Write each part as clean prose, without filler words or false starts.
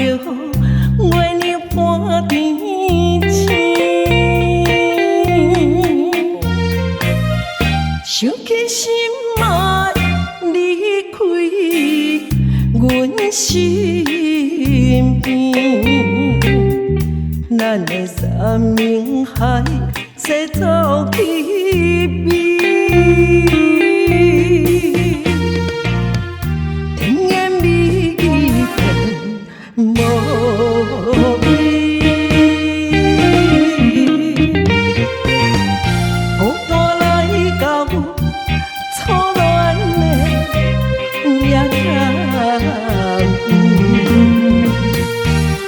月亮半天星，想起心爱离开阮身边，咱的山盟海誓走去边。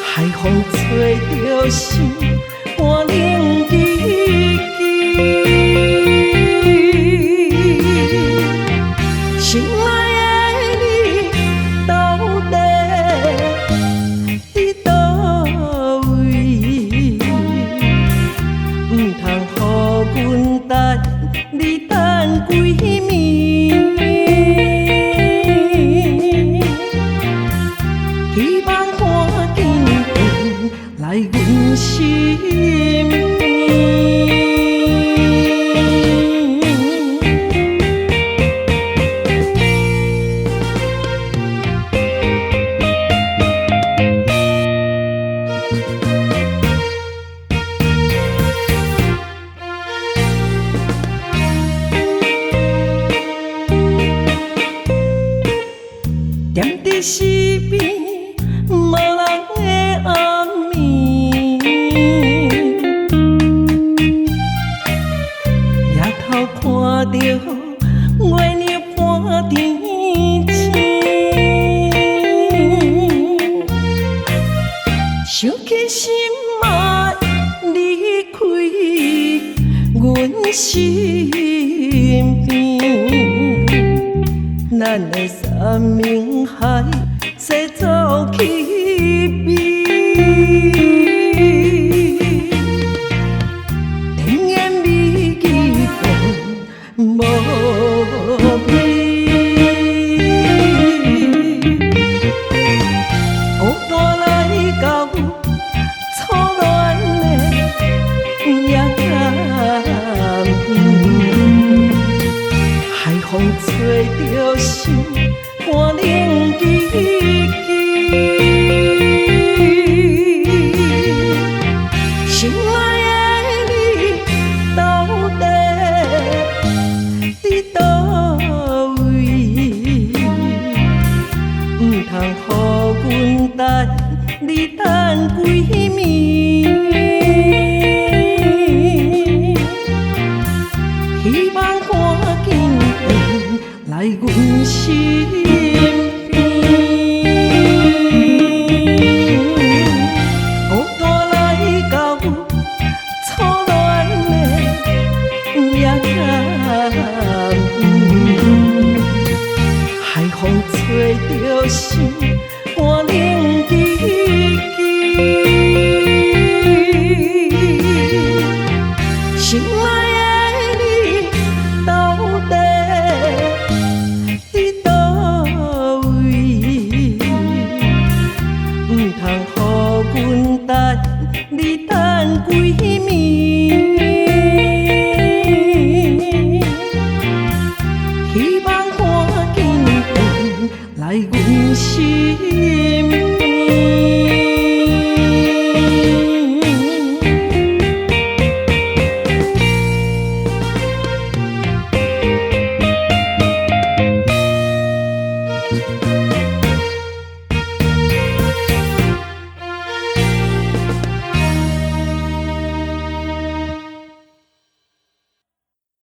海风吹着心，半冷记记。心爱的你到底伫倒位？唔通予阮等你等几暝？希望赶紧来阮身边。踮伫溪边，无人的暗暝，夜头看着月亮半天星，想起心爱离开阮身边，咱的山盟海誓走去边。甜言蜜语讲无味，孤单来到初恋的夜暗，海风吹着心，半冷记记。心爱的你到底伫倒位？唔通予阮等你等几暝？希望赶紧来阮身边。孤单来到初恋的夜暗，海风吹着心，半冷记记。心爱的你到底伫倒位？唔通予阮等你等几暝？希望赶紧来阮身